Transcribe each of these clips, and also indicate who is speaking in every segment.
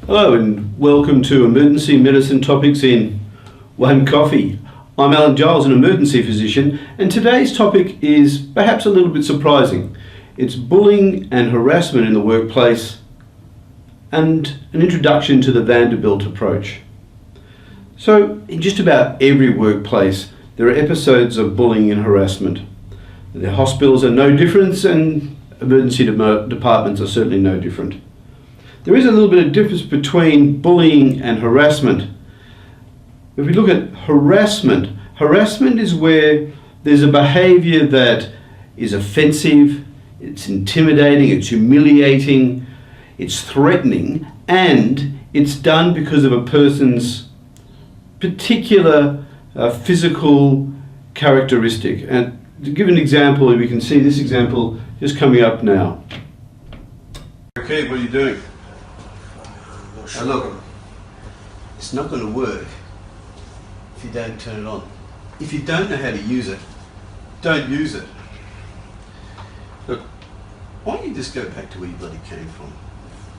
Speaker 1: Hello and welcome to Emergency Medicine Topics in One Coffee. I'm Alan Giles, an emergency physician, and today's topic is perhaps a little bit surprising. It's bullying and harassment in the workplace and an introduction to the Vanderbilt approach. So, in just about every workplace, there are episodes of bullying and harassment. The hospitals are no different, and emergency departments are certainly no different. There is a little bit of difference between bullying and harassment. If we look at harassment, harassment is where there's a behaviour that is offensive, it's intimidating, it's humiliating, it's threatening, and it's done because of a person's particular physical characteristic. And to give an example, we can see this example just coming up now. Okay, what are you doing? Now look, it's not going to work if you don't turn it on. If you don't know how to use it, don't use it. Look, why don't you just go back to where you bloody came from?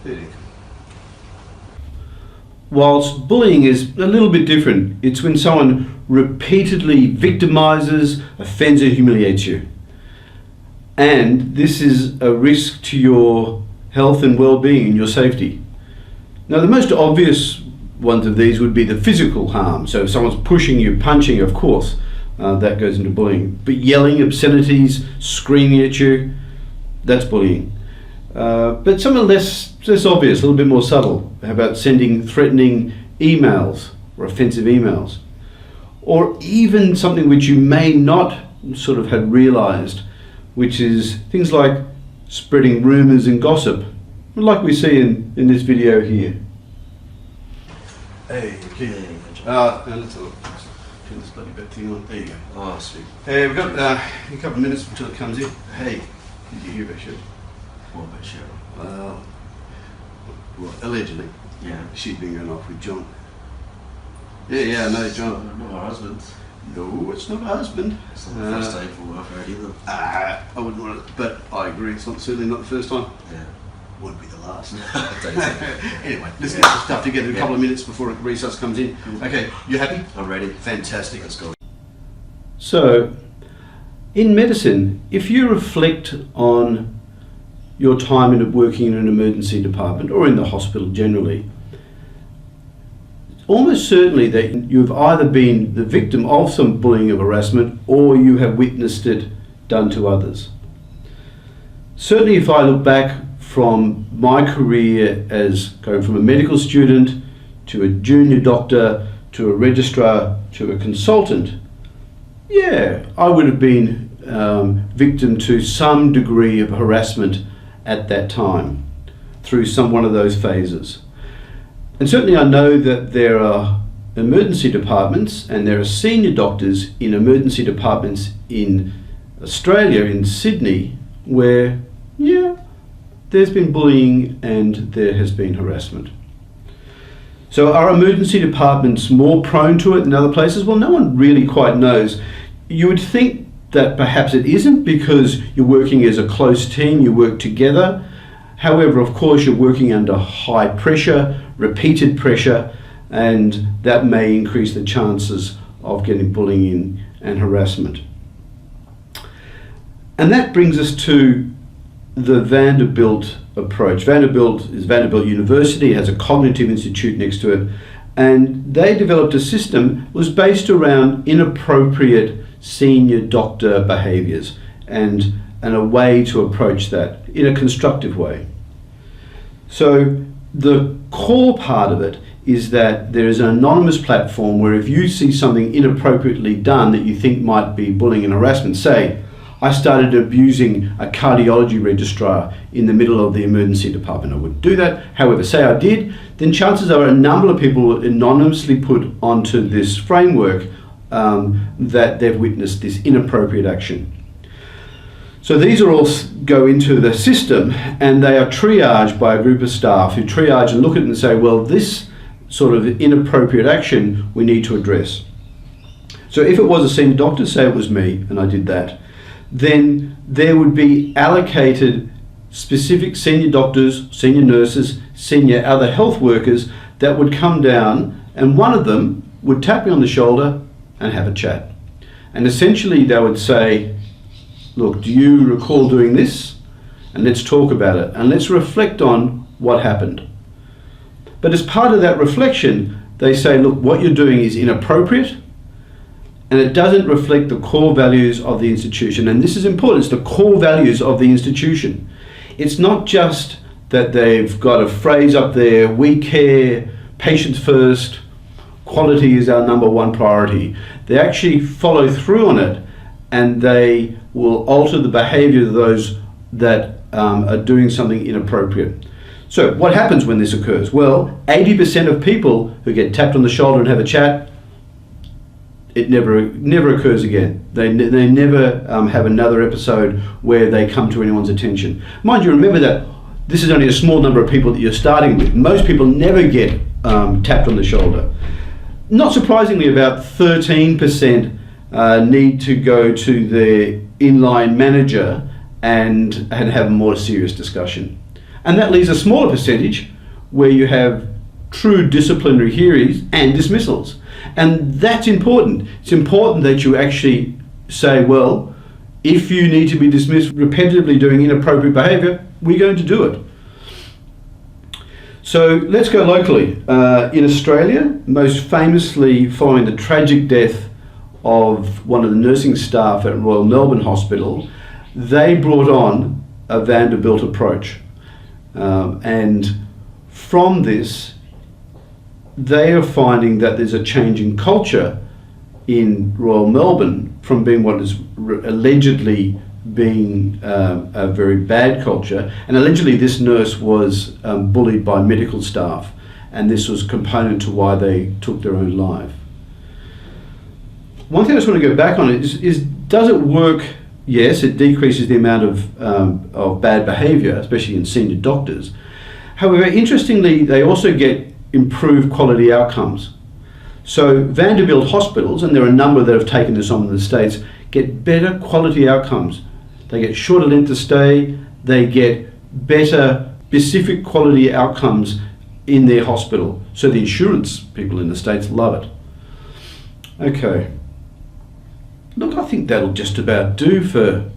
Speaker 1: There you go. Whilst bullying is a little bit different, it's when someone repeatedly victimizes, offends or humiliates you. And this is a risk to your health and well-being and your safety. Now, the most obvious ones of these would be the physical harm. So if someone's pushing you, punching you, of course, that goes into bullying. But yelling, obscenities, screaming at you, that's bullying. But some are less obvious, a little bit more subtle. How about sending threatening emails or offensive emails? Or even something which you may not sort of have realised, which is things like spreading rumours and gossip, like we see in this video here. Hey, okay. Now let's have a look. Turn this bloody bit thing on. There you go.
Speaker 2: Oh, sweet.
Speaker 1: Hey, we've got a couple of minutes until it comes in. Hey, did you hear about Cheryl?
Speaker 2: What about Cheryl?
Speaker 1: Well, allegedly.
Speaker 2: Yeah.
Speaker 1: She's been going off with John. Yeah, I know John.
Speaker 2: Not her husband.
Speaker 1: No, it's not her husband.
Speaker 2: It's not the first day for what I've heard either.
Speaker 1: I wouldn't want it, but I agree, it's certainly not the first time.
Speaker 2: Yeah.
Speaker 1: Won't be the last.
Speaker 2: Anyway,
Speaker 1: let's get the stuff together in a couple of minutes before recess comes in. Okay, you happy?
Speaker 2: I'm ready.
Speaker 1: Fantastic.
Speaker 2: Let's go.
Speaker 1: So, in medicine, if you reflect on your time in working in an emergency department or in the hospital generally, almost certainly that you've either been the victim of some bullying or harassment or you have witnessed it done to others. Certainly if I look back from my career as going from a medical student to a junior doctor to a registrar to a consultant, yeah, I would have been victim to some degree of harassment at that time through one of those phases. And certainly I know that there are emergency departments and there are senior doctors in emergency departments in Australia, in Sydney, where, yeah, there's been bullying and there has been harassment. So are emergency departments more prone to it than other places? Well, no one really quite knows. You would think that perhaps it isn't because you're working as a close team, you work together. However, of course, you're working under high pressure, repeated pressure, and that may increase the chances of getting bullying and harassment. And that brings us to the Vanderbilt approach. Vanderbilt is Vanderbilt University, it has a cognitive institute next to it, and they developed a system that was based around inappropriate senior doctor behaviours and a way to approach that in a constructive way. So the core part of it is that there is an anonymous platform where if you see something inappropriately done that you think might be bullying and harassment, say, I started abusing a cardiology registrar in the middle of the emergency department. I wouldn't do that. However, say I did, then chances are a number of people will anonymously put onto this framework that they've witnessed this inappropriate action. So these are all go into the system and they are triaged by a group of staff who triage and look at it and say, well, this sort of inappropriate action we need to address. So if it was a senior doctor, say it was me and I did that, then there would be allocated specific senior doctors, senior nurses, senior other health workers that would come down, and one of them would tap me on the shoulder and have a chat. And essentially they would say, look, do you recall doing this? And let's talk about it, and let's reflect on what happened. But as part of that reflection, they say, look, what you're doing is inappropriate, and it doesn't reflect the core values of the institution. And this is important, it's the core values of the institution. It's not just that they've got a phrase up there, we care, patients first, quality is our number one priority. They actually follow through on it, and they will alter the behavior of those that are doing something inappropriate. So what happens when this occurs? Well, 80% of people who get tapped on the shoulder and have a chat, it never occurs again. They never have another episode where they come to anyone's attention. Mind you, remember that this is only a small number of people that you're starting with. Most people never get tapped on the shoulder. Not surprisingly, about 13% need to go to their inline manager and have a more serious discussion. And that leaves a smaller percentage where you have true disciplinary hearings and dismissals. And that's important. It's important that you actually say, well, if you need to be dismissed repetitively doing inappropriate behavior, we're going to do it. So let's go locally. In Australia, most famously following the tragic death of one of the nursing staff at Royal Melbourne Hospital, they brought on a Vanderbilt approach. And from this, they are finding that there's a change in culture in Royal Melbourne from being what is allegedly being a very bad culture. And allegedly this nurse was bullied by medical staff, and this was component to why they took their own life. One thing I just want to go back on is does it work? Yes, it decreases the amount of bad behaviour, especially in senior doctors. However, interestingly, they also get improved quality outcomes. So Vanderbilt hospitals, and there are a number that have taken this on in the States, get better quality outcomes. They get shorter length of stay, they get better specific quality outcomes in their hospital. So the insurance people in the States love it. Okay. Look, I think that'll just about do for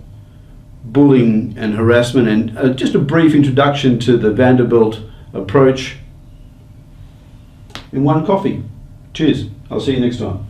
Speaker 1: bullying and harassment, and just a brief introduction to the Vanderbilt approach in one coffee. Cheers. I'll see you next time.